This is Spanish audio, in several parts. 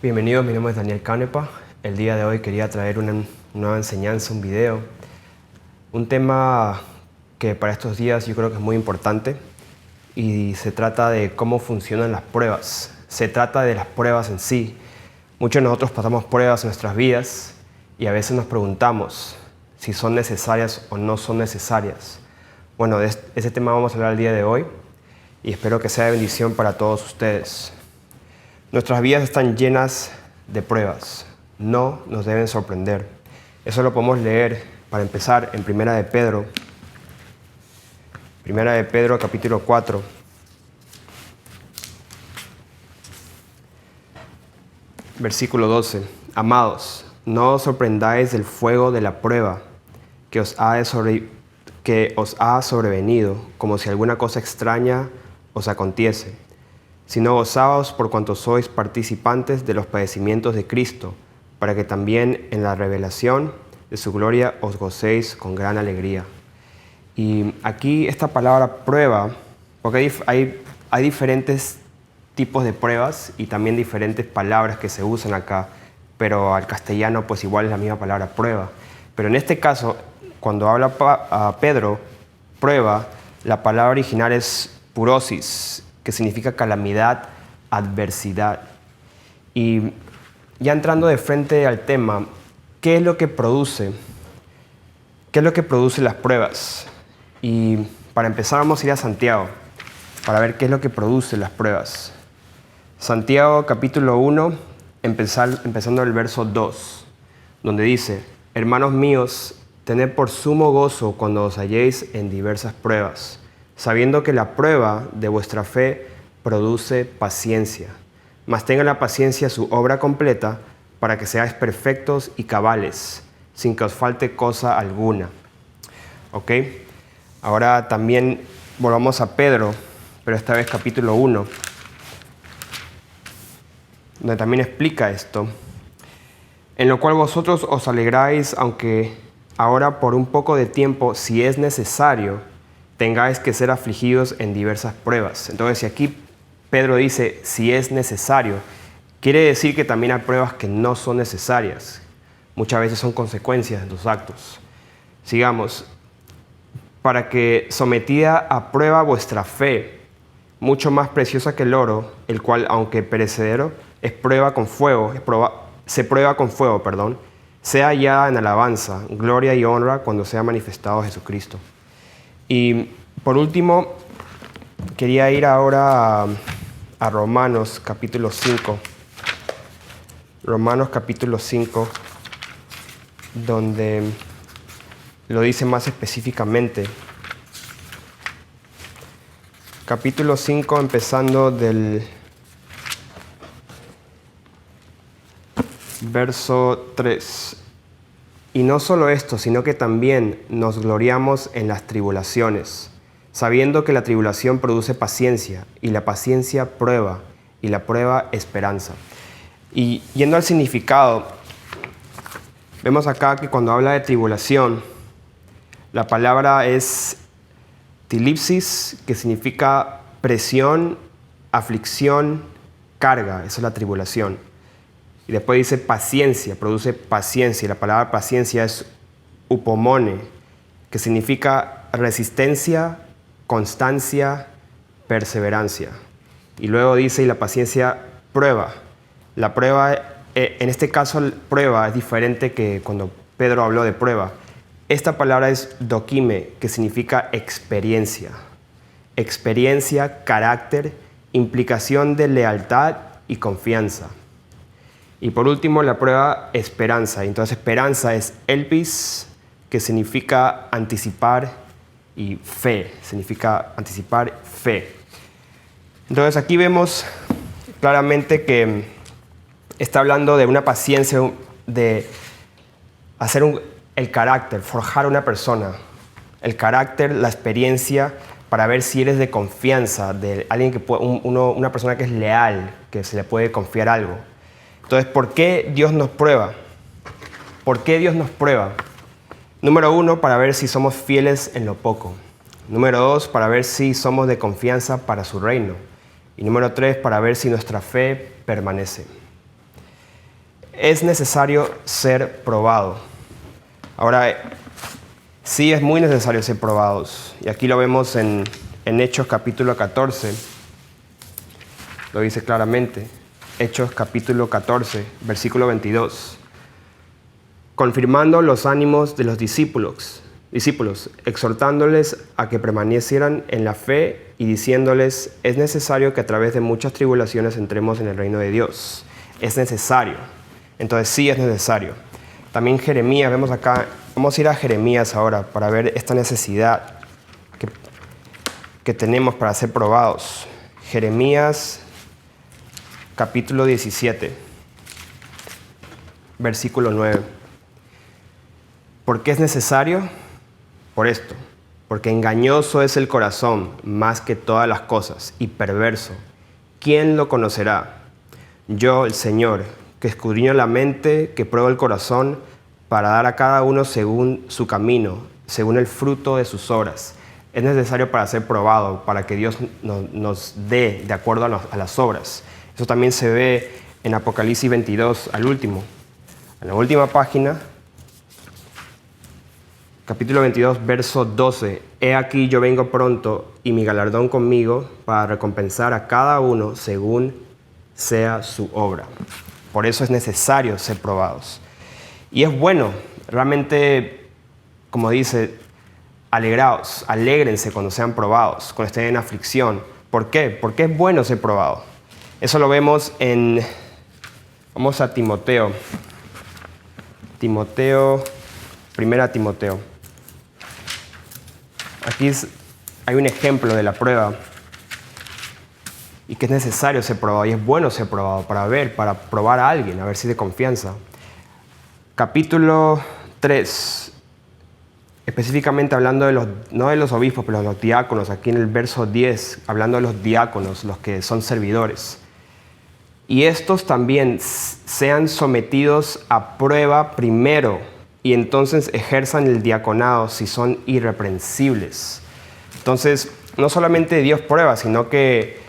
Bienvenidos, mi nombre es Daniel Canepa. El día de hoy quería traer una nueva enseñanza, un video. Un tema que para estos días yo creo que es muy importante y se trata de cómo funcionan las pruebas. Se trata de las pruebas en sí. Muchos de nosotros pasamos pruebas en nuestras vidas y a veces nos preguntamos si son necesarias o no son necesarias. Bueno, de ese tema vamos a hablar el día de hoy y espero que sea de bendición para todos ustedes. Nuestras vidas están llenas de pruebas. No nos deben sorprender. Eso lo podemos leer, para empezar, en Primera de Pedro. Primera de Pedro, capítulo 4. Versículo 12. Amados, no os sorprendáis del fuego de la prueba que os ha sobrevenido, como si alguna cosa extraña os aconteciese, sino gozaos por cuanto sois participantes de los padecimientos de Cristo, para que también en la revelación de su gloria os gocéis con gran alegría. Y aquí esta palabra prueba, porque hay diferentes tipos de pruebas y también diferentes palabras que se usan acá, pero al castellano pues igual es la misma palabra prueba. Pero en este caso, cuando habla a Pedro, prueba, la palabra original es purosis, que significa calamidad, adversidad. Y ya entrando de frente al tema, ¿qué es lo que produce? ¿Qué es lo que produce las pruebas? Y para empezar vamos a ir a Santiago, para ver qué es lo que produce las pruebas. Santiago capítulo 1, empezando el verso 2, donde dice: Hermanos míos, tened por sumo gozo cuando os halléis en diversas pruebas, sabiendo que la prueba de vuestra fe produce paciencia. Mas tenga la paciencia su obra completa, para que seáis perfectos y cabales, sin que os falte cosa alguna. ¿Ok? Ahora también volvamos a Pedro, pero esta vez capítulo 1, donde también explica esto. En lo cual vosotros os alegráis, aunque ahora por un poco de tiempo, si es necesario, tengáis que ser afligidos en diversas pruebas. Entonces, si aquí Pedro dice, si es necesario, quiere decir que también hay pruebas que no son necesarias. Muchas veces son consecuencias de tus actos. Sigamos. Para que sometida a prueba vuestra fe, mucho más preciosa que el oro, el cual, aunque perecedero, se prueba con fuego, sea hallada en alabanza, gloria y honra cuando sea manifestado Jesucristo. Y por último, quería ir ahora a Romanos capítulo 5. Romanos capítulo 5, donde lo dice más específicamente. Capítulo 5, empezando del verso 3. Y no solo esto, sino que también nos gloriamos en las tribulaciones, sabiendo que la tribulación produce paciencia, y la paciencia prueba, y la prueba esperanza. Y yendo al significado, vemos acá que cuando habla de tribulación, la palabra es tilipsis, que significa presión, aflicción, carga. Esa es la tribulación. Y después dice paciencia, produce paciencia. Y la palabra paciencia es upomone, que significa resistencia, constancia, perseverancia. Y luego dice, y la paciencia prueba. La prueba, en este caso, prueba es diferente que cuando Pedro habló de prueba. Esta palabra es dokime, que significa experiencia. Experiencia, carácter, implicación de lealtad y confianza. Y por último, la prueba esperanza. Entonces, esperanza es elpis, que significa anticipar, y fe, significa anticipar fe. Entonces, aquí vemos claramente que está hablando de una paciencia, de hacer el carácter, forjar una persona. El carácter, la experiencia, para ver si eres de confianza, de alguien que una persona que es leal, que se le puede confiar algo. Entonces, ¿por qué Dios nos prueba? ¿Por qué Dios nos prueba? Número 1, para ver si somos fieles en lo poco. Número 2, para ver si somos de confianza para su reino. Y número 3, para ver si nuestra fe permanece. es necesario ser probado. Ahora, sí es muy necesario ser probados. Y aquí lo vemos en Hechos capítulo 14. Lo dice claramente. Hechos capítulo 14, versículo 22. Confirmando los ánimos de los discípulos, exhortándoles a que permanecieran en la fe y diciéndoles, es necesario que a través de muchas tribulaciones entremos en el reino de Dios. Es necesario. Entonces sí es necesario. También Jeremías, vemos acá, vamos a ir a Jeremías ahora para ver esta necesidad que tenemos para ser probados. Jeremías capítulo 17, versículo 9. ¿Por qué es necesario? Por esto, porque engañoso es el corazón más que todas las cosas y perverso. ¿Quién lo conocerá? Yo, el Señor, que escudriño la mente, que pruebo el corazón, para dar a cada uno según su camino, según el fruto de sus obras. Es necesario para ser probado, para que Dios nos dé de acuerdo a las obras. Eso también se ve en Apocalipsis 22, al último. En la última página, capítulo 22, verso 12. He aquí yo vengo pronto y mi galardón conmigo para recompensar a cada uno según sea su obra. Por eso es necesario ser probados. Y es bueno, realmente, como dice, alegraos, alégrense cuando sean probados, cuando estén en aflicción. ¿Por qué? Porque es bueno ser probado. Eso lo vemos en, vamos a Timoteo. Primera Timoteo. Aquí hay un ejemplo de la prueba y que es necesario ser probado y es bueno ser probado para probar a alguien, a ver si es de confianza. Capítulo 3, específicamente hablando de no de los obispos, pero de los diáconos, aquí en el verso 10, hablando de los diáconos, los que son servidores. Y estos también sean sometidos a prueba primero y entonces ejerzan el diaconado si son irreprensibles. Entonces, no solamente Dios prueba, sino que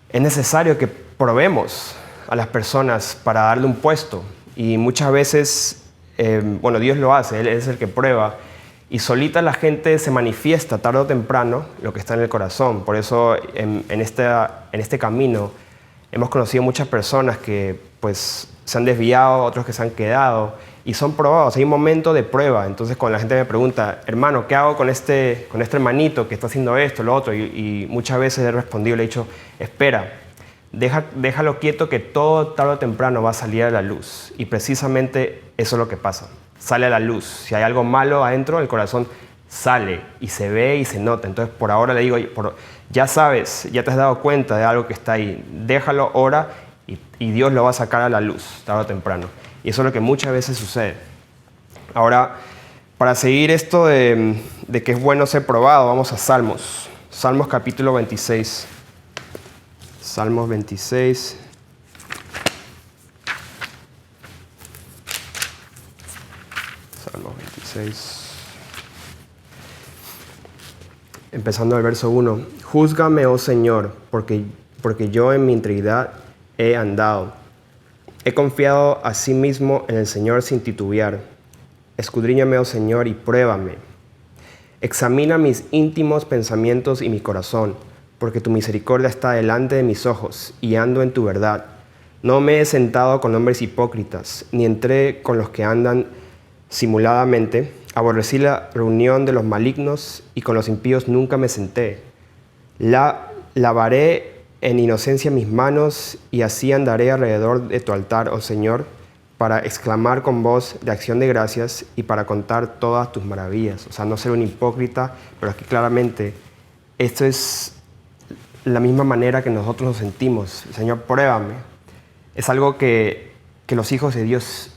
es necesario que probemos a las personas para darle un puesto. Y muchas veces, Dios lo hace, Él es el que prueba. Y solita la gente se manifiesta tarde o temprano lo que está en el corazón. Por eso en este camino hemos conocido muchas personas que pues se han desviado, otros que se han quedado y son probados. Hay un momento de prueba. Entonces cuando la gente me pregunta, hermano, ¿qué hago con este hermanito que está haciendo esto, lo otro? Y muchas veces he respondido, le he dicho, espera, déjalo quieto que todo tarde o temprano va a salir a la luz. Y precisamente eso es lo que pasa. Sale a la luz. Si hay algo malo adentro, el corazón sale y se ve y se nota. Entonces por ahora le digo, ya sabes, ya te has dado cuenta de algo que está ahí. Déjalo, ora y Dios lo va a sacar a la luz tarde o temprano. Y eso es lo que muchas veces sucede. Ahora, para seguir esto de que es bueno ser probado, vamos a Salmos. Salmos capítulo 26. Salmos 26. Salmos 26. Empezando el verso 1. Júzgame, oh Señor, porque yo en mi integridad he andado. He confiado a sí mismo en el Señor sin titubear. Escudriñame, oh Señor, y pruébame. Examina mis íntimos pensamientos y mi corazón, porque tu misericordia está delante de mis ojos, y ando en tu verdad. No me he sentado con hombres hipócritas, ni entré con los que andan simuladamente. Aborrecí la reunión de los malignos, y con los impíos nunca me senté. Lavaré en inocencia mis manos, y así andaré alrededor de tu altar, oh Señor, para exclamar con voz de acción de gracias y para contar todas tus maravillas. O sea, no ser un hipócrita, pero aquí claramente esto es la misma manera que nosotros nos sentimos. Señor, pruébame. Es algo que los hijos de Dios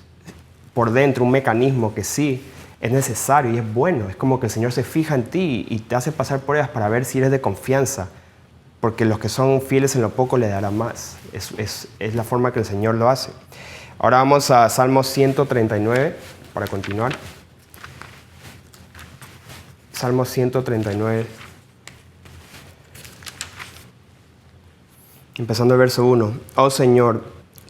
por dentro, un mecanismo que sí es necesario y es bueno. Es como que el Señor se fija en ti y te hace pasar pruebas para ver si eres de confianza. Porque los que son fieles en lo poco le dará más. Es la forma que el Señor lo hace. Ahora vamos a Salmo 139 para continuar. Salmo 139. Empezando el verso 1. Oh Señor,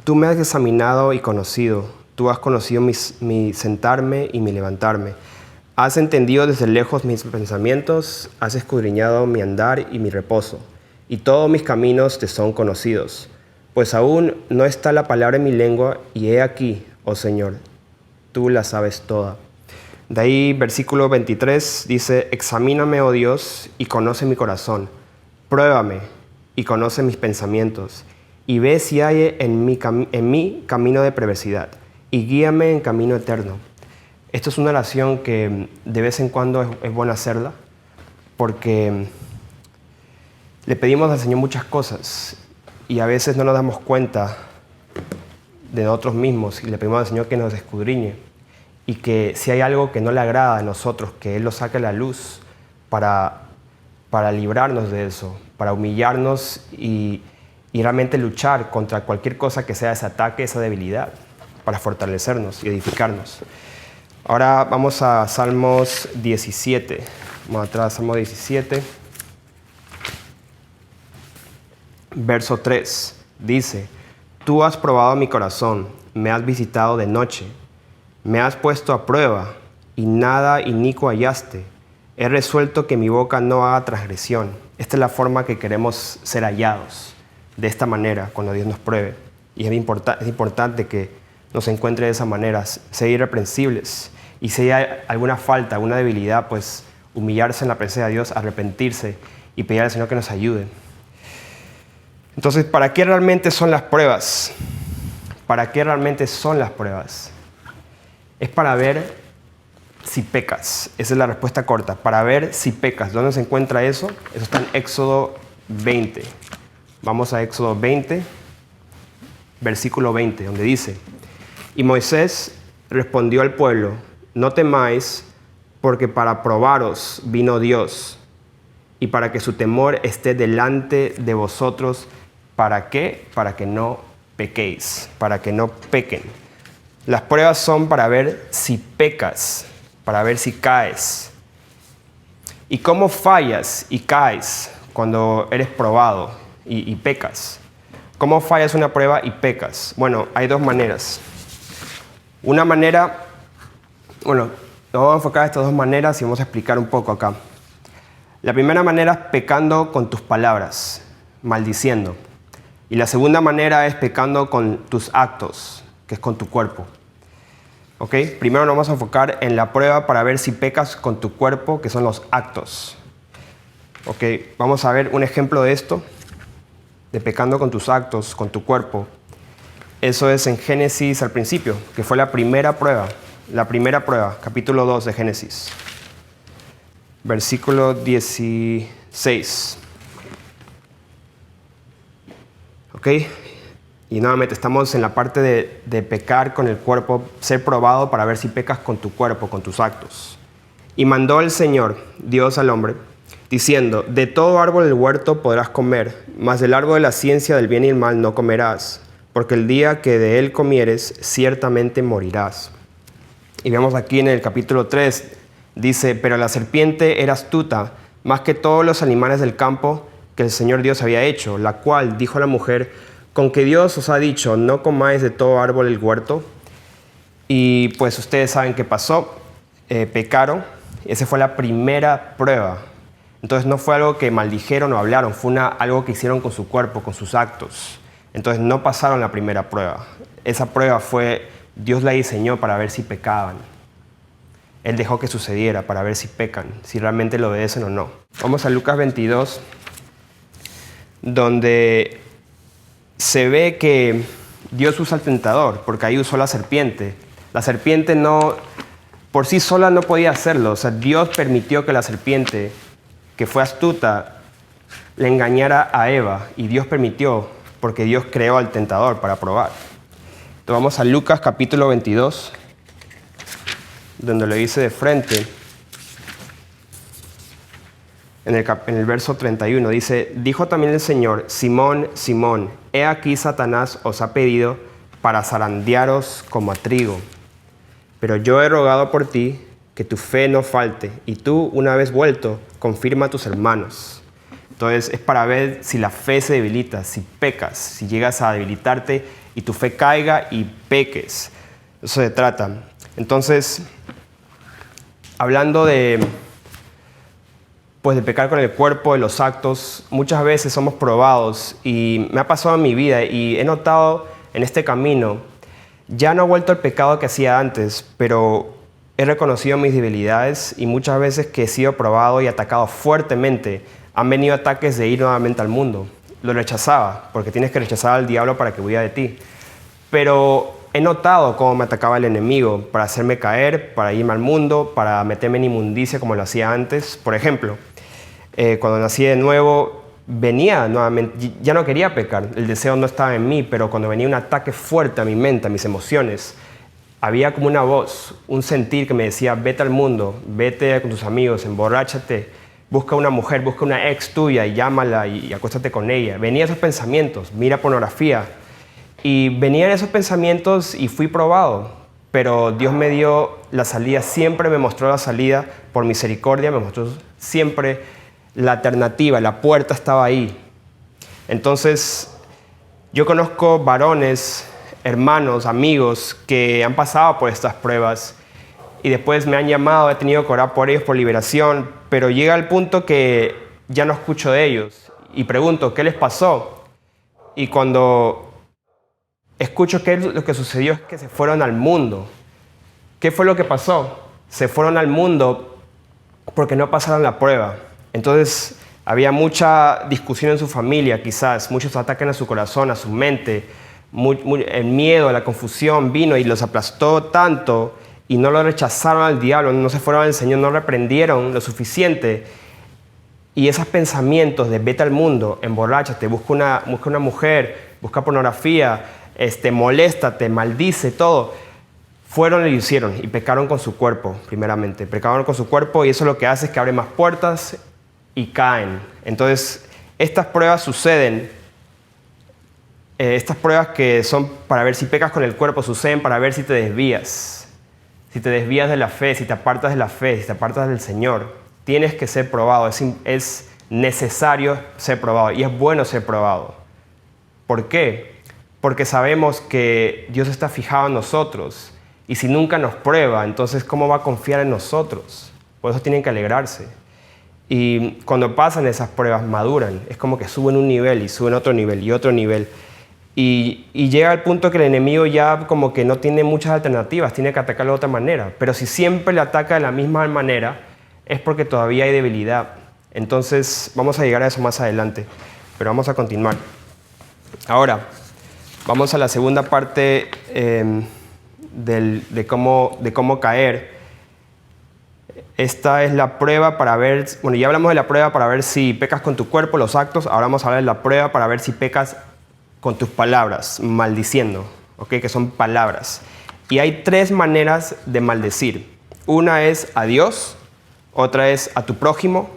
Tú me has examinado y conocido. Tú has conocido mi sentarme y mi levantarme. Has entendido desde lejos mis pensamientos. Has escudriñado mi andar y mi reposo. Y todos mis caminos te son conocidos. Pues aún no está la palabra en mi lengua, y he aquí, oh Señor, tú la sabes toda. De ahí, versículo 23, dice, examíname, oh Dios, y conoce mi corazón. Pruébame y conoce mis pensamientos. Y ve si hay en mí camino de perversidad. Y guíame en camino eterno. Esto es una oración que de vez en cuando es bueno hacerla, porque le pedimos al Señor muchas cosas y a veces no nos damos cuenta de nosotros mismos, y le pedimos al Señor que nos escudriñe y que si hay algo que no le agrada a nosotros, que Él lo saque a la luz para librarnos de eso, para humillarnos y realmente luchar contra cualquier cosa que sea ese ataque, esa debilidad, para fortalecernos y edificarnos. Ahora vamos a Salmos 17. Vamos atrás, Salmos 17. Verso 3. Dice, tú has probado mi corazón, me has visitado de noche, me has puesto a prueba y nada inicuo hallaste. He resuelto que mi boca no haga transgresión. Esta es la forma que queremos ser hallados, de esta manera, cuando Dios nos pruebe. Y es importante que nos encuentre de esa manera, ser irreprensibles. Y si hay alguna falta, alguna debilidad, pues humillarse en la presencia de Dios, arrepentirse y pedir al Señor que nos ayude. Entonces, ¿para qué realmente son las pruebas? ¿Para qué realmente son las pruebas? Es para ver si pecas. Esa es la respuesta corta. Para ver si pecas. ¿Dónde se encuentra eso? Eso está en Éxodo 20. Vamos a Éxodo 20, versículo 20, donde dice, y Moisés respondió al pueblo, no temáis, porque para probaros vino Dios, y para que su temor esté delante de vosotros. ¿Para qué? Para que no pequéis, para que no pequen. Las pruebas son para ver si pecas, para ver si caes. ¿Y cómo fallas y caes cuando eres probado y pecas? ¿Cómo fallas una prueba y pecas? Bueno, hay dos maneras. Una manera, nos vamos a enfocar en estas dos maneras y vamos a explicar un poco acá. La primera manera es pecando con tus palabras, maldiciendo. Y la segunda manera es pecando con tus actos, que es con tu cuerpo. ¿Ok? Primero nos vamos a enfocar en la prueba para ver si pecas con tu cuerpo, que son los actos. ¿Ok? Vamos a ver un ejemplo de esto, de pecando con tus actos, con tu cuerpo. Eso es en Génesis al principio, que fue la primera prueba, capítulo 2 de Génesis. Versículo 16. ¿Ok? Y nuevamente estamos en la parte de pecar con el cuerpo, ser probado para ver si pecas con tu cuerpo, con tus actos. Y mandó el Señor, Dios al hombre, diciendo, de todo árbol del huerto podrás comer, mas del árbol de la ciencia del bien y el mal no comerás, porque el día que de él comieres, ciertamente morirás. Y vemos aquí en el capítulo 3, dice, pero la serpiente era astuta, más que todos los animales del campo que el Señor Dios había hecho, la cual dijo a la mujer, con que Dios os ha dicho, no comáis de todo árbol del huerto. Y pues ustedes saben qué pasó, pecaron, esa fue la primera prueba. Entonces no fue algo que maldijeron o hablaron, fue algo que hicieron con su cuerpo, con sus actos. Entonces no pasaron la primera prueba. Esa prueba fue, Dios la diseñó para ver si pecaban. Él dejó que sucediera para ver si pecan, si realmente lo obedecen o no. Vamos a Lucas 22, donde se ve que Dios usa al tentador, porque ahí usó la serpiente. La serpiente no, por sí sola no podía hacerlo. O sea, Dios permitió que la serpiente, que fue astuta, le engañara a Eva. Y Dios permitió, porque Dios creó al tentador para probar. Entonces vamos a Lucas capítulo 22, donde lo dice de frente. En el verso 31 dice, dijo también el Señor, Simón, Simón, he aquí Satanás os ha pedido para zarandearos como a trigo. Pero yo he rogado por ti que tu fe no falte, y tú, una vez vuelto, confirma a tus hermanos. Entonces es para ver si la fe se debilita, si pecas, si llegas a debilitarte y tu fe caiga y peques. Eso se trata. Entonces, hablando de pecar con el cuerpo, de los actos, muchas veces somos probados y me ha pasado en mi vida y he notado en este camino, ya no he vuelto al pecado que hacía antes, pero he reconocido mis debilidades y muchas veces que he sido probado y atacado fuertemente, han venido ataques de ir nuevamente al mundo. Lo rechazaba, porque tienes que rechazar al diablo para que huya de ti. Pero he notado cómo me atacaba el enemigo para hacerme caer, para irme al mundo, para meterme en inmundicia como lo hacía antes. Por ejemplo, cuando nací de nuevo, venía nuevamente, ya no quería pecar, el deseo no estaba en mí, pero cuando venía un ataque fuerte a mi mente, a mis emociones, había como una voz, un sentir que me decía, vete al mundo, vete con tus amigos, emborráchate, busca una mujer, busca una ex tuya y llámala y acuéstate con ella. Venían esos pensamientos, mira pornografía. Y venían esos pensamientos y fui probado, pero Dios me dio la salida, siempre me mostró la salida por misericordia, me mostró siempre la alternativa, la puerta estaba ahí. Entonces, yo conozco varones, hermanos, amigos que han pasado por estas pruebas y después me han llamado, he tenido que orar por ellos por liberación, pero llega el punto que ya no escucho de ellos y pregunto, ¿qué les pasó? Y cuando escucho que lo que sucedió es que se fueron al mundo. ¿Qué fue lo que pasó? Se fueron al mundo porque no pasaron la prueba. Entonces había mucha discusión en su familia, quizás, muchos ataques a su corazón, a su mente, el miedo, la confusión vino y los aplastó tanto y no lo rechazaron al diablo, no se fueron al Señor, no reprendieron lo suficiente. Y esos pensamientos de vete al mundo, emborráchate, busca una mujer, busca pornografía, moléstate, maldice, todo, fueron y lo hicieron y pecaron con su cuerpo, primeramente. Pecaron con su cuerpo y eso lo que hace es que abre más puertas y caen. Entonces, estas pruebas suceden, estas pruebas que son para ver si pecas con el cuerpo, suceden para ver si te desvías. Si te desvías de la fe, si te apartas de la fe, si te apartas del Señor, tienes que ser probado. Es necesario ser probado y es bueno ser probado. ¿Por qué? Porque sabemos que Dios está fijado en nosotros y si nunca nos prueba, entonces ¿cómo va a confiar en nosotros? Por eso tienen que alegrarse. Y cuando pasan esas pruebas, maduran. Es como que suben un nivel y suben otro nivel y otro nivel. Y llega al punto que el enemigo ya como que no tiene muchas alternativas, tiene que atacarlo de otra manera. Pero si siempre le ataca de la misma manera, es porque todavía hay debilidad. Entonces vamos a llegar a eso más adelante, pero vamos a continuar. Ahora, vamos a la segunda parte de cómo caer. Esta es la prueba para ver, bueno, ya hablamos de la prueba para ver si pecas con tu cuerpo, los actos. Ahora vamos a hablar de la prueba para ver si pecas con tus palabras, maldiciendo, ¿ok? Que son palabras. Y hay 3 maneras de maldecir. Una es a Dios, otra es a tu prójimo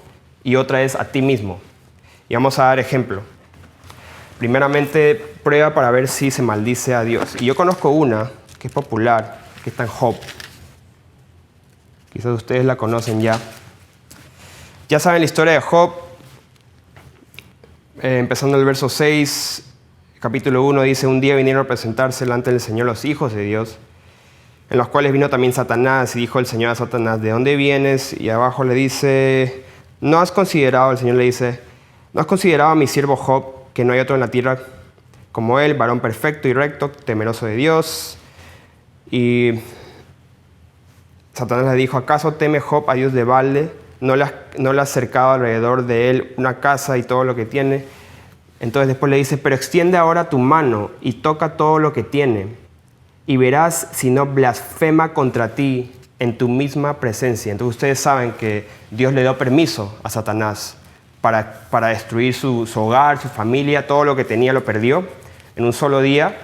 y otra es a ti mismo. Y vamos a dar ejemplo. Primeramente, prueba para ver si se maldice a Dios. Y yo conozco una que es popular, que está en Job. Quizás ustedes la conocen ya. Ya saben la historia de Job. Empezando el verso 6, capítulo 1, dice, un día vinieron a presentarse delante del Señor los hijos de Dios, en los cuales vino también Satanás, y dijo el Señor a Satanás, ¿de dónde vienes? Y abajo le dice, el Señor le dice, ¿no has considerado a mi siervo Job, que no hay otro en la tierra como él, varón perfecto y recto, temeroso de Dios? Y Satanás le dijo, ¿acaso teme Job a Dios de balde? ¿No le has cercado alrededor de él una casa y todo lo que tiene? Entonces después le dice, pero extiende ahora tu mano y toca todo lo que tiene, y verás si no blasfema contra ti en tu misma presencia. Entonces ustedes saben que Dios le dio permiso a Satanás para destruir su hogar, su familia, todo lo que tenía lo perdió en un solo día.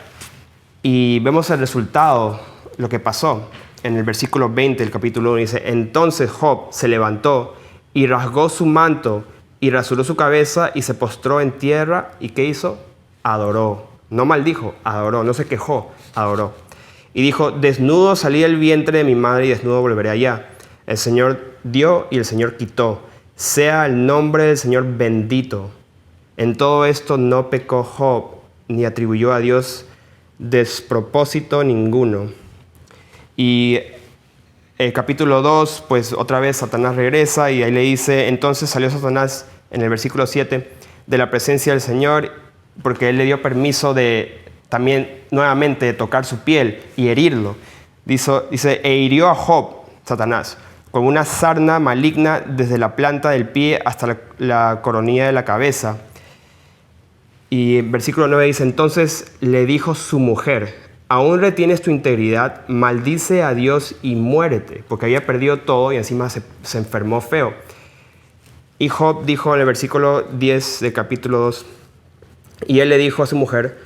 Y vemos el resultado, lo que pasó. En el versículo 20 del capítulo 1 dice, entonces Job se levantó y rasgó su manto y rasuró su cabeza y se postró en tierra. ¿Y qué hizo? Adoró. No maldijo, adoró. No se quejó, adoró. Y dijo, desnudo salí del vientre de mi madre y desnudo volveré allá. El Señor dio y el Señor quitó. Sea el nombre del Señor bendito. En todo esto no pecó Job, ni atribuyó a Dios despropósito ninguno. Y el capítulo 2, pues otra vez Satanás regresa y ahí le dice, entonces salió Satanás en el versículo 7 de la presencia del Señor, porque él le dio permiso de también nuevamente tocar su piel y herirlo. Dice, e hirió a Job, Satanás, con una sarna maligna desde la planta del pie hasta la coronilla de la cabeza. Y en versículo 9 dice, entonces le dijo su mujer, aún retienes tu integridad, maldice a Dios y muérete, porque había perdido todo y encima se enfermó feo. Y Job dijo en el versículo 10 del capítulo 2, y él le dijo a su mujer,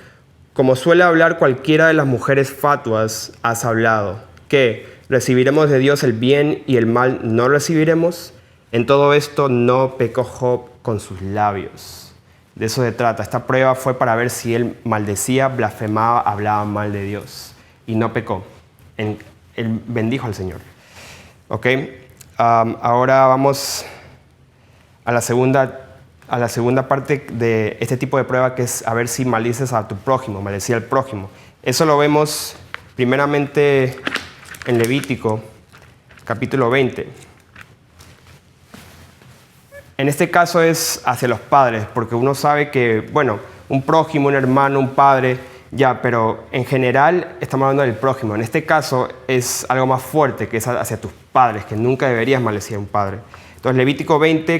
como suele hablar cualquiera de las mujeres fatuas, has hablado, ¿qué? ¿Recibiremos de Dios el bien y el mal no recibiremos? En todo esto no pecó Job con sus labios. De eso se trata. Esta prueba fue para ver si él maldecía, blasfemaba, hablaba mal de Dios. Y no pecó. Él bendijo al Señor. ¿Ok? Ahora vamos a la segunda parte de este tipo de prueba, que es a ver si maldices a tu prójimo, maldecía al prójimo. Eso lo vemos primeramente en Levítico, capítulo 20. En este caso es hacia los padres, porque uno sabe que, bueno, un prójimo, un hermano, un padre, ya, pero en general estamos hablando del prójimo. En este caso es algo más fuerte, que es hacia tus padres, que nunca deberías maldecir a un padre. Entonces Levítico 20,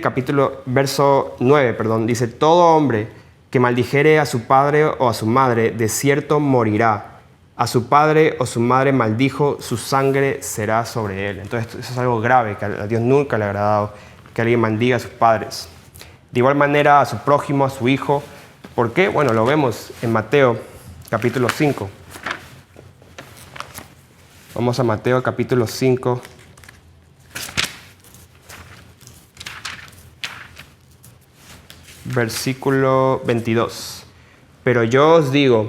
verso 9, dice, todo hombre que maldijere a su padre o a su madre, de cierto morirá. A su padre o su madre maldijo, su sangre será sobre él. Entonces eso es algo grave, que a Dios nunca le ha agradado que alguien maldiga a sus padres. De igual manera a su prójimo, a su hijo. ¿Por qué? Bueno, lo vemos en Mateo capítulo 5. Vamos a Mateo capítulo 5. Versículo 22. Pero yo os digo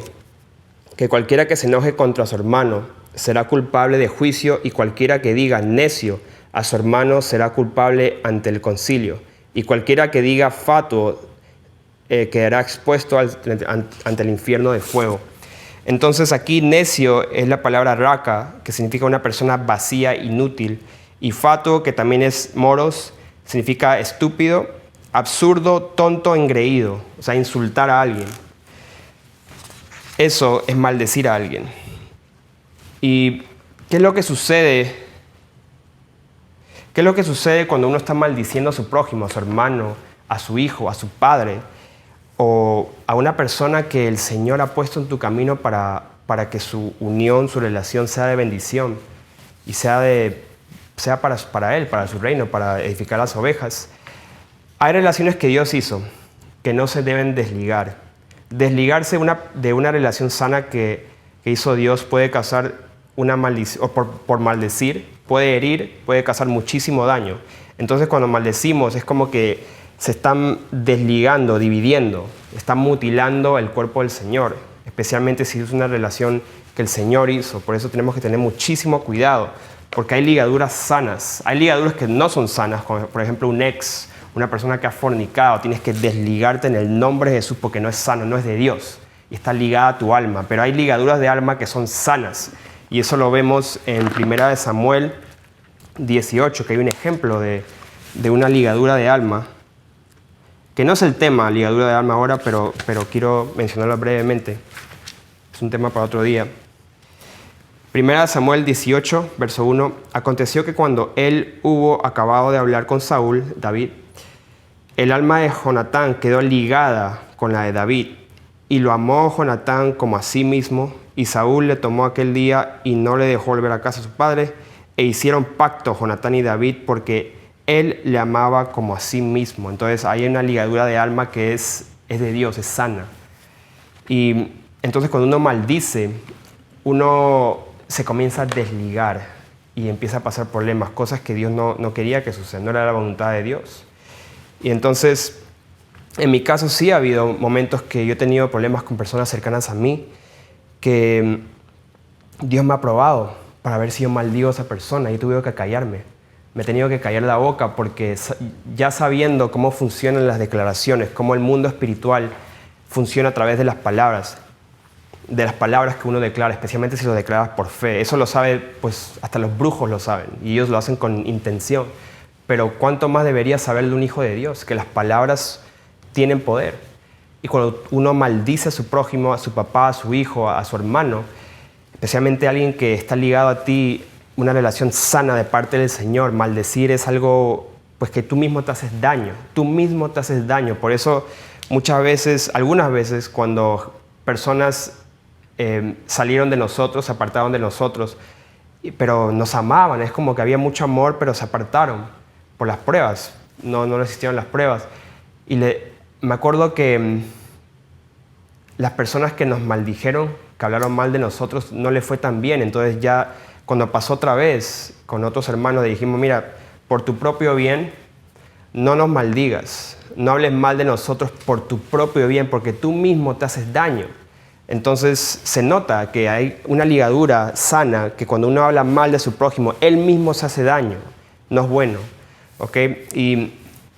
que cualquiera que se enoje contra su hermano será culpable de juicio, y cualquiera que diga necio a su hermano será culpable ante el concilio, y cualquiera que diga fatuo quedará expuesto ante el infierno de fuego. Entonces aquí necio es la palabra raka, que significa una persona vacía, inútil, y fatuo, que también es moros, significa estúpido, absurdo, tonto, engreído, o sea, insultar a alguien. Eso es maldecir a alguien. ¿Y qué es lo que sucede? ¿Qué es lo que sucede cuando uno está maldiciendo a su prójimo, a su hermano, a su hijo, a su padre, o a una persona que el Señor ha puesto en tu camino para que su unión, su relación sea de bendición y sea para Él, para su reino, para edificar las ovejas? Hay relaciones que Dios hizo que no se deben desligar. Desligarse de una relación sana que hizo Dios puede causar una maldición, o por maldecir, puede herir, puede causar muchísimo daño. Entonces cuando maldecimos es como que se están desligando, dividiendo, están mutilando el cuerpo del Señor, especialmente si es una relación que el Señor hizo. Por eso tenemos que tener muchísimo cuidado, porque hay ligaduras sanas, hay ligaduras que no son sanas, como por ejemplo un ex, una persona que ha fornicado. Tienes que desligarte en el nombre de Jesús, porque no es sano, no es de Dios y está ligada a tu alma. Pero hay ligaduras de alma que son sanas, y eso lo vemos en 1 Samuel 18, que hay un ejemplo de una ligadura de alma, que no es el tema ligadura de alma ahora, pero quiero mencionarlo brevemente. Es un tema para otro día. 1 Samuel 18, verso 1. Aconteció que cuando él hubo acabado de hablar con Saúl, David, el alma de Jonatán quedó ligada con la de David, y lo amó Jonatán como a sí mismo, y Saúl le tomó aquel día y no le dejó volver a casa a su padre, e hicieron pacto Jonatán y David, porque él le amaba como a sí mismo. Entonces hay una ligadura de alma que es de Dios, es sana. Y entonces cuando uno maldice, uno se comienza a desligar y empieza a pasar problemas, cosas que Dios no quería que sucedan, no era la voluntad de Dios. Y entonces, en mi caso sí ha habido momentos que yo he tenido problemas con personas cercanas a mí, que Dios me ha probado para ver si yo maldigo a esa persona, y tuve que callarme. Me he tenido que callar la boca, porque ya sabiendo cómo funcionan las declaraciones, cómo el mundo espiritual funciona a través de las palabras, de las palabras que uno declara, especialmente si lo declaras por fe. Eso lo sabe, pues hasta los brujos lo saben y ellos lo hacen con intención. Pero ¿cuánto más debería saber de un hijo de Dios? Que las palabras tienen poder. Y cuando uno maldice a su prójimo, a su papá, a su hijo, a su hermano, especialmente a alguien que está ligado a ti, una relación sana de parte del Señor, maldecir es algo pues que tú mismo te haces daño. Tú mismo te haces daño. Por eso muchas veces, algunas veces, cuando personas salieron de nosotros, se apartaron de nosotros, pero nos amaban, es como que había mucho amor, pero se apartaron por las pruebas, no resistieron las pruebas. Y me acuerdo que las personas que nos maldijeron, que hablaron mal de nosotros, no les fue tan bien. Entonces ya cuando pasó otra vez con otros hermanos, le dijimos, mira, por tu propio bien, no nos maldigas, no hables mal de nosotros por tu propio bien, porque tú mismo te haces daño. Entonces se nota que hay una ligadura sana, que cuando uno habla mal de su prójimo, él mismo se hace daño. No es bueno. ¿Okay? Y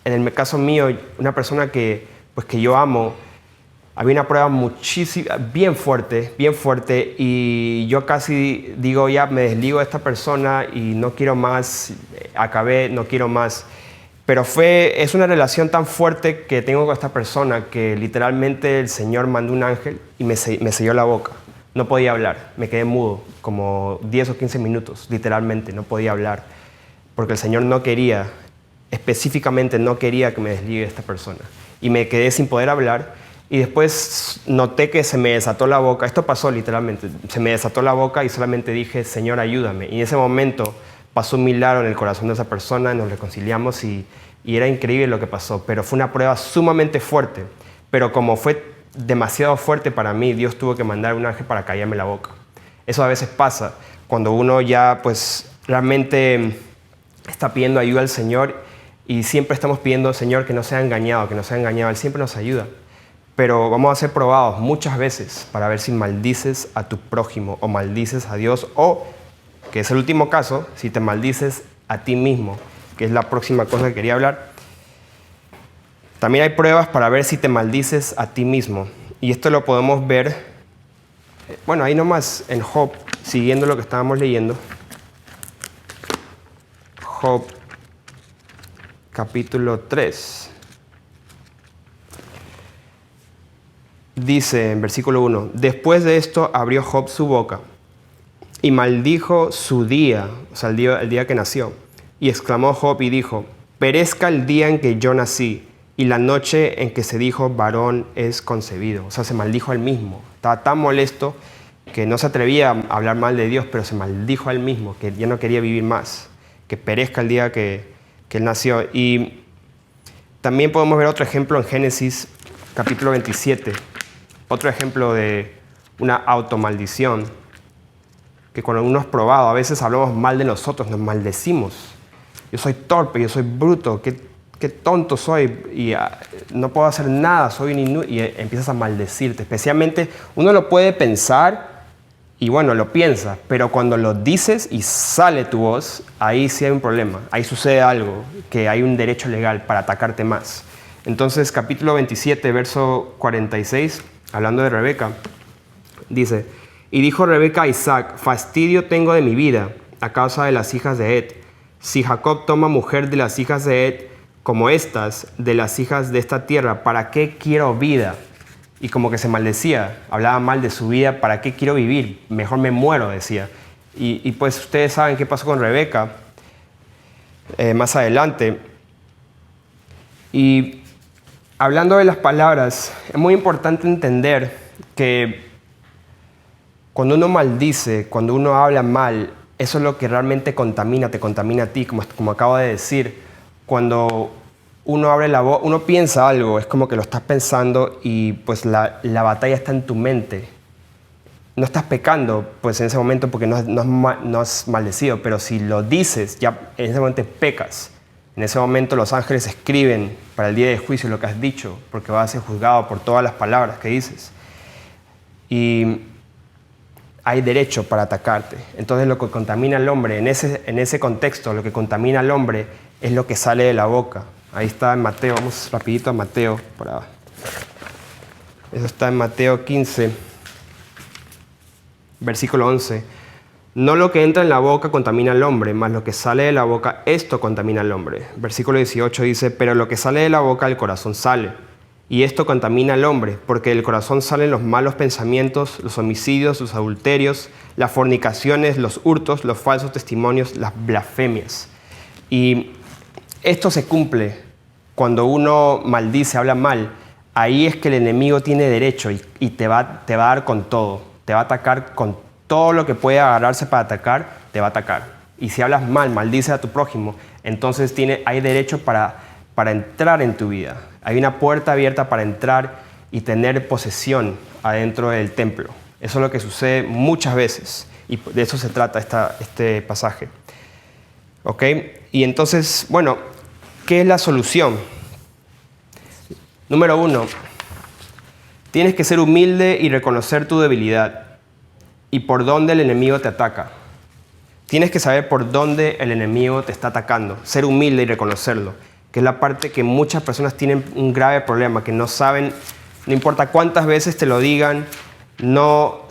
en el caso mío, una persona que yo amo, había una prueba bien fuerte, y yo casi digo, ya me desligo de esta persona y no quiero más, acabé, no quiero más. Pero es una relación tan fuerte que tengo con esta persona que literalmente el Señor mandó un ángel y me selló la boca. No podía hablar, me quedé mudo como 10 o 15 minutos, literalmente, no podía hablar. Porque el Señor no quería, específicamente no quería que me desligue de esta persona. Y me quedé sin poder hablar y después noté que se me desató la boca. Esto pasó literalmente, se me desató la boca y solamente dije, Señor, ayúdame. Y en ese momento pasó un milagro en el corazón de esa persona, nos reconciliamos y era increíble lo que pasó. Pero fue una prueba sumamente fuerte. Pero como fue demasiado fuerte para mí, Dios tuvo que mandar un ángel para callarme la boca. Eso a veces pasa cuando uno ya pues realmente está pidiendo ayuda al Señor y siempre estamos pidiendo al Señor que no sea engañado, Él siempre nos ayuda. Pero vamos a ser probados muchas veces para ver si maldices a tu prójimo o maldices a Dios o, que es el último caso, si te maldices a ti mismo, que es la próxima cosa que quería hablar. También hay pruebas para ver si te maldices a ti mismo. Y esto lo podemos ver, bueno, ahí nomás en Job, siguiendo lo que estábamos leyendo. Job, capítulo 3. Dice en versículo 1, después de esto abrió Job su boca y maldijo su día, o sea, el día que nació. Y exclamó Job y dijo, perezca el día en que yo nací y la noche en que se dijo varón es concebido. O sea, se maldijo a él mismo. Estaba tan molesto que no se atrevía a hablar mal de Dios, pero se maldijo a él mismo, que ya no quería vivir más, que perezca el día que él nació. Y también podemos ver otro ejemplo en Génesis capítulo 27, otro ejemplo de una automaldición, que cuando uno es probado, a veces hablamos mal de nosotros, nos maldecimos. Yo soy torpe, yo soy bruto, qué tonto soy, y no puedo hacer nada, soy un inútil, y empiezas a maldecirte. Especialmente, uno lo puede pensar, y bueno, lo piensa, pero cuando lo dices y sale tu voz, ahí sí hay un problema, ahí sucede algo, que hay un derecho legal para atacarte más. Entonces, capítulo 27, verso 46, hablando de Rebeca, dice, y dijo Rebeca a Isaac, fastidio tengo de mi vida a causa de las hijas de Het. Si Jacob toma mujer de las hijas de Het, como estas, de las hijas de esta tierra, ¿para qué quiero vida? Y como que se maldecía, hablaba mal de su vida, ¿para qué quiero vivir? Mejor me muero, decía. Y pues ustedes saben qué pasó con Rebeca más adelante. Y hablando de las palabras, es muy importante entender que cuando uno maldice, cuando uno habla mal, eso es lo que realmente te contamina a ti, como acabo de decir. Cuando uno abre la boca, uno piensa algo, es como que lo estás pensando y pues la batalla está en tu mente. No estás pecando pues en ese momento porque no has maldecido, pero si lo dices, ya en ese momento pecas. En ese momento los ángeles escriben para el día de juicio lo que has dicho, porque vas a ser juzgado por todas las palabras que dices. Y hay derecho para atacarte. Entonces lo que contamina al hombre, en ese contexto, lo que contamina al hombre es lo que sale de la boca. Ahí está en Mateo, vamos rapidito a Mateo. Eso está en Mateo 15. Versículo 11. No lo que entra en la boca contamina al hombre, mas lo que sale de la boca, esto contamina al hombre. Versículo 18 dice, pero lo que sale de la boca del corazón sale, y esto contamina al hombre, porque del corazón salen los malos pensamientos, los homicidios, los adulterios, las fornicaciones, los hurtos, los falsos testimonios, las blasfemias. Y esto se cumple cuando uno maldice, habla mal. Ahí es que el enemigo tiene derecho y te va a dar con todo. Te va a atacar con todo lo que puede agarrarse para atacar, te va a atacar. Y si hablas mal, maldices a tu prójimo, entonces hay derecho para entrar en tu vida. Hay una puerta abierta para entrar y tener posesión adentro del templo. Eso es lo que sucede muchas veces. Y de eso se trata este pasaje. ¿Ok? Y entonces, bueno, ¿qué es la solución? Número 1, tienes que ser humilde y reconocer tu debilidad y por dónde el enemigo te ataca. Tienes que saber por dónde el enemigo te está atacando, ser humilde y reconocerlo, que es la parte que muchas personas tienen un grave problema, que no saben, no importa cuántas veces te lo digan, no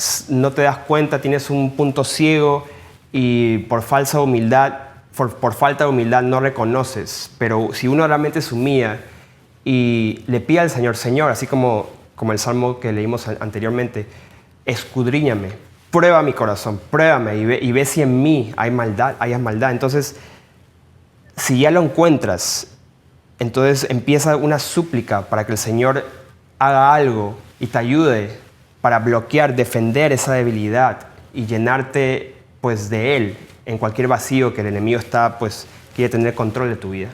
te das cuenta, tienes un punto ciego y por falta de humildad no reconoces. Pero si uno realmente se humilla y le pide al Señor, Señor, así como el salmo que leímos anteriormente, escudriñame, prueba mi corazón, pruébame y ve si en mí hay maldad. Entonces, si ya lo encuentras, entonces empieza una súplica para que el Señor haga algo y te ayude para bloquear, defender esa debilidad y llenarte pues de Él en cualquier vacío que el enemigo quiere tener control de tu vida.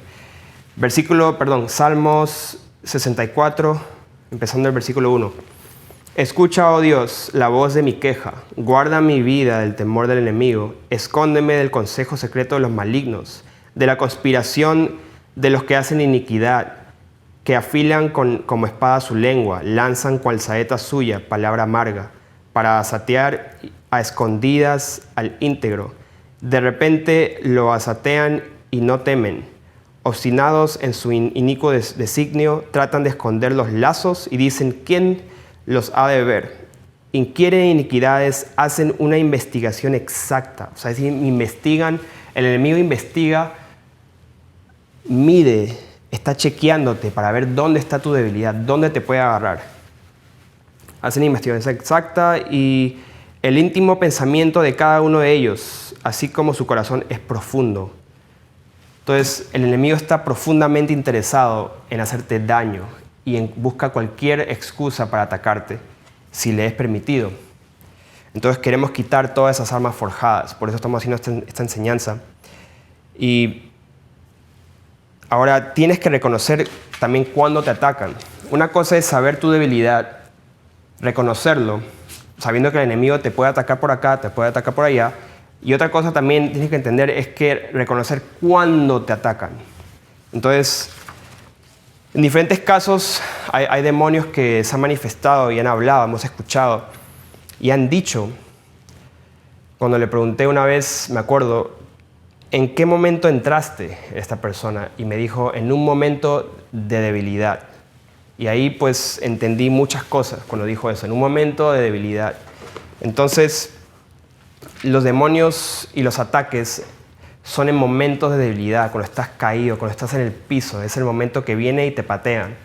Salmos 64, empezando el versículo 1. Escucha, oh Dios, la voz de mi queja. Guarda mi vida del temor del enemigo. Escóndeme del consejo secreto de los malignos, de la conspiración de los que hacen iniquidad, que afilan como espada su lengua, lanzan cual saeta suya, palabra amarga, para asatear a escondidas al íntegro. De repente lo asatean y no temen. Obstinados en su inicuo designio, tratan de esconder los lazos y dicen, ¿quién los ha de ver? Inquieren iniquidades, hacen una investigación exacta. O sea, es decir, el enemigo investiga, mide, está chequeándote para ver dónde está tu debilidad, dónde te puede agarrar. Hacen investigación exacta y el íntimo pensamiento de cada uno de ellos, así como su corazón, es profundo. Entonces, el enemigo está profundamente interesado en hacerte daño y busca cualquier excusa para atacarte, si le es permitido. Entonces, queremos quitar todas esas armas forjadas. Por eso estamos haciendo esta enseñanza. Y ahora tienes que reconocer también cuándo te atacan. Una cosa es saber tu debilidad, reconocerlo, sabiendo que el enemigo te puede atacar por acá, te puede atacar por allá. Y otra cosa también tienes que entender es que reconocer cuándo te atacan. Entonces, en diferentes casos hay demonios que se han manifestado y han hablado, hemos escuchado y han dicho. Cuando le pregunté una vez, me acuerdo, ¿en qué momento entraste esta persona? Y me dijo, en un momento de debilidad. Y ahí pues entendí muchas cosas cuando dijo eso, en un momento de debilidad. Entonces, los demonios y los ataques son en momentos de debilidad, cuando estás caído, cuando estás en el piso. Es el momento que vienen y te patean,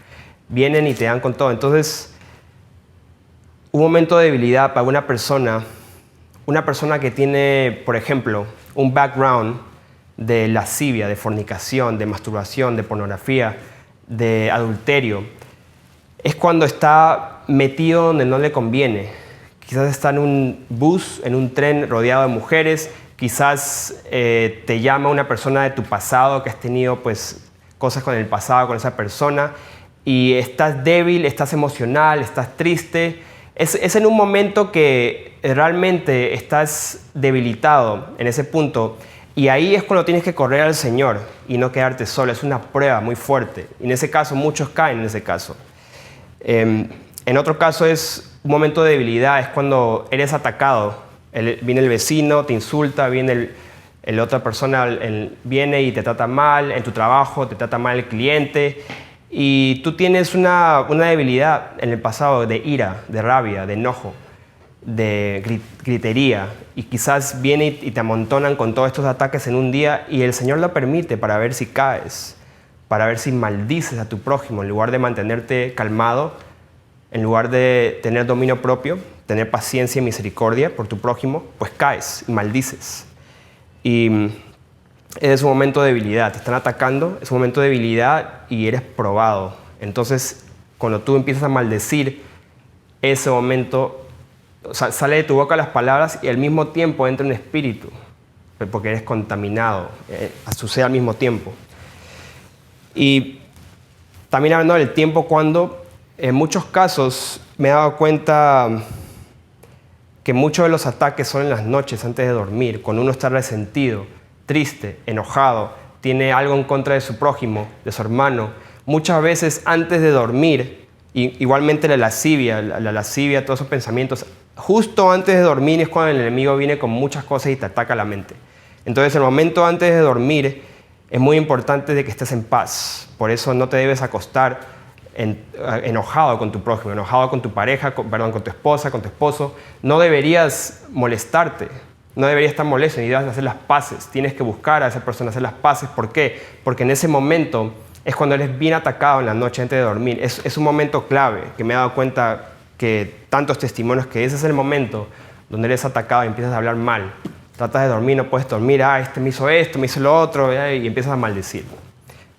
vienen y te dan con todo. Entonces, un momento de debilidad para una persona que tiene, por ejemplo, un background de lascivia, de fornicación, de masturbación, de pornografía, de adulterio, es cuando está metido donde no le conviene. Quizás está en un bus, en un tren rodeado de mujeres. Quizás te llama una persona de tu pasado que has tenido pues, cosas con el pasado, con esa persona. Y estás débil, estás emocional, estás triste. Es en un momento que realmente estás debilitado en ese punto. Y ahí es cuando tienes que correr al Señor y no quedarte solo. Es una prueba muy fuerte. Y en ese caso, muchos caen en ese caso. En otro caso es un momento de debilidad, es cuando eres atacado. Viene el vecino, te insulta, viene la otra persona, viene y te trata mal, en tu trabajo te trata mal el cliente. Y tú tienes una debilidad en el pasado de ira, de rabia, de enojo. gritería, y quizás viene y te amontonan con todos estos ataques en un día, y el Señor lo permite para ver si caes, para ver si maldices a tu prójimo. En lugar de mantenerte calmado, en lugar de tener dominio propio, tener paciencia y misericordia por tu prójimo, pues caes y maldices. Y es un momento de debilidad, te están atacando, es un momento de debilidad y eres probado. Entonces, cuando tú empiezas a maldecir, ese momento, o sea, sale de tu boca las palabras y al mismo tiempo entra un espíritu, porque eres contaminado, sucede al mismo tiempo. Y también hablando del tiempo, cuando en muchos casos me he dado cuenta que muchos de los ataques son en las noches antes de dormir, cuando uno está resentido, triste, enojado, tiene algo en contra de su prójimo, de su hermano. Muchas veces antes de dormir, igualmente la lascivia, todos esos pensamientos, justo antes de dormir es cuando el enemigo viene con muchas cosas y te ataca la mente. Entonces, el momento antes de dormir es muy importante de que estés en paz. Por eso no te debes acostar enojado con tu prójimo, enojado con tu pareja, con tu esposa, con tu esposo. No deberías molestarte, no deberías estar molesto, ni debes hacer las paces. Tienes que buscar a esa persona, hacer las paces. ¿Por qué? Porque en ese momento es cuando eres bien atacado en la noche antes de dormir. Es un momento clave que me he dado cuenta que tantos testimonios que ese es el momento donde eres atacado y empiezas a hablar mal. Tratas de dormir, no puedes dormir, este me hizo esto, me hizo lo otro, y empiezas a maldecir.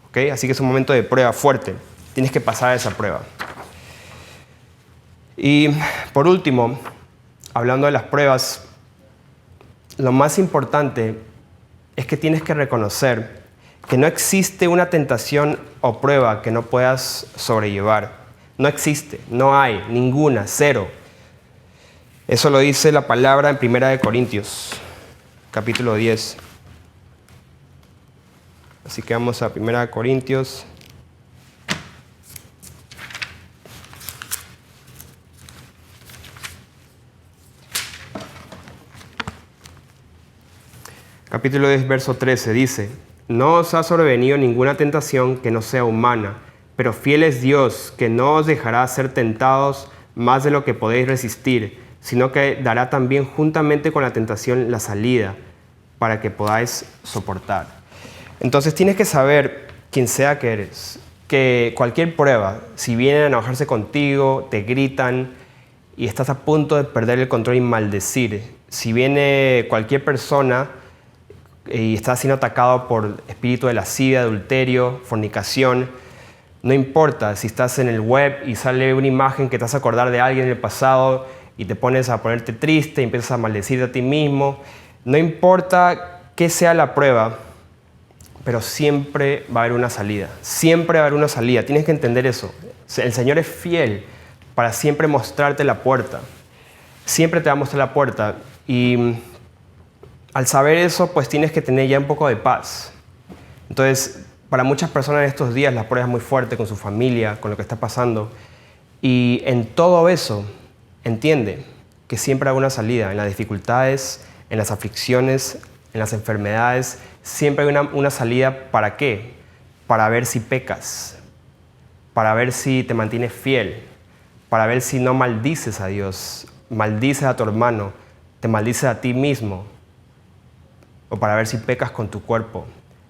¿Okay? Así que es un momento de prueba fuerte. Tienes que pasar esa prueba. Y por último, hablando de las pruebas, lo más importante es que tienes que reconocer que no existe una tentación o prueba que no puedas sobrellevar. No existe, no hay, ninguna, cero. Eso lo dice la palabra en 1 Corintios, capítulo 10. Así que vamos a 1 Corintios. Capítulo 10, verso 13, dice: No os ha sobrevenido ninguna tentación que no sea humana, pero fiel es Dios, que no os dejará ser tentados más de lo que podéis resistir, sino que dará también juntamente con la tentación la salida, para que podáis soportar. Entonces tienes que saber, quien sea que eres, que cualquier prueba, si vienen a enojarse contigo, te gritan y estás a punto de perder el control y maldecir, si viene cualquier persona y estás siendo atacado por espíritu de lascivia, adulterio, fornicación, no importa si estás en el web y sale una imagen que te hace acordar de alguien en el pasado y te pones a ponerte triste y empiezas a maldecir a ti mismo, no importa qué sea la prueba, pero siempre va a haber una salida, siempre va a haber una salida, tienes que entender eso. El Señor es fiel para siempre mostrarte la puerta, siempre te va a mostrar la puerta, y al saber eso, pues tienes que tener ya un poco de paz. Entonces, para muchas personas en estos días la prueba es muy fuerte con su familia, con lo que está pasando. Y en todo eso, entiende que siempre hay una salida. En las dificultades, en las aflicciones, en las enfermedades, siempre hay una salida. ¿Para qué? Para ver si pecas, para ver si te mantienes fiel, para ver si no maldices a Dios, maldices a tu hermano, te maldices a ti mismo, o para ver si pecas con tu cuerpo.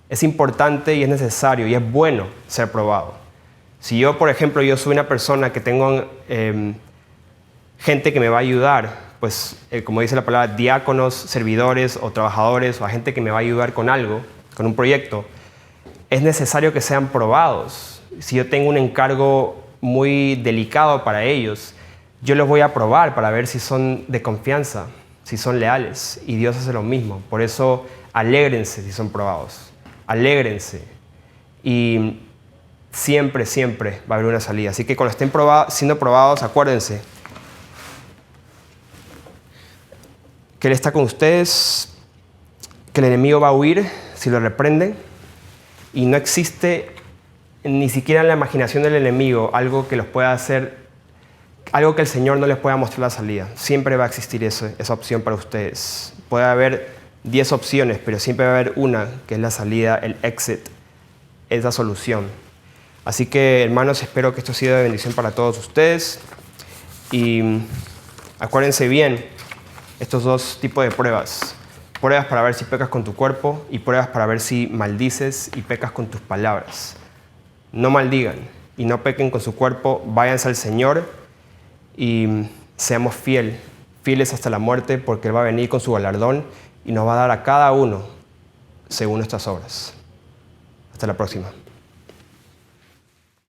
Es importante y es necesario y es bueno ser probado. Si yo, por ejemplo, yo soy una persona que tengo gente que me va a ayudar, pues como dice la palabra, diáconos, servidores o trabajadores o a gente que me va a ayudar con algo, con un proyecto, es necesario que sean probados. Si yo tengo un encargo muy delicado para ellos, yo los voy a probar para ver si son de confianza, si son leales, y Dios hace lo mismo. Por eso, alégrense si son probados, alégrense, y siempre, siempre va a haber una salida. Así que cuando estén siendo probados, acuérdense que Él está con ustedes, que el enemigo va a huir si lo reprenden, y no existe ni siquiera en la imaginación del enemigo algo que los pueda hacer, algo que el Señor no les pueda mostrar la salida. Siempre va a existir esa opción para ustedes. Puede haber 10 opciones, pero siempre va a haber una que es la salida, el exit, es la solución. Así que, hermanos, espero que esto sea de bendición para todos ustedes. Y Acuérdense bien estos dos tipos de pruebas. Pruebas para ver si pecas con tu cuerpo y pruebas para ver si maldices y pecas con tus palabras. No maldigan y no pequen con su cuerpo, váyanse al Señor y seamos fieles hasta la muerte, porque Él va a venir con su galardón y nos va a dar a cada uno según nuestras obras. Hasta la próxima.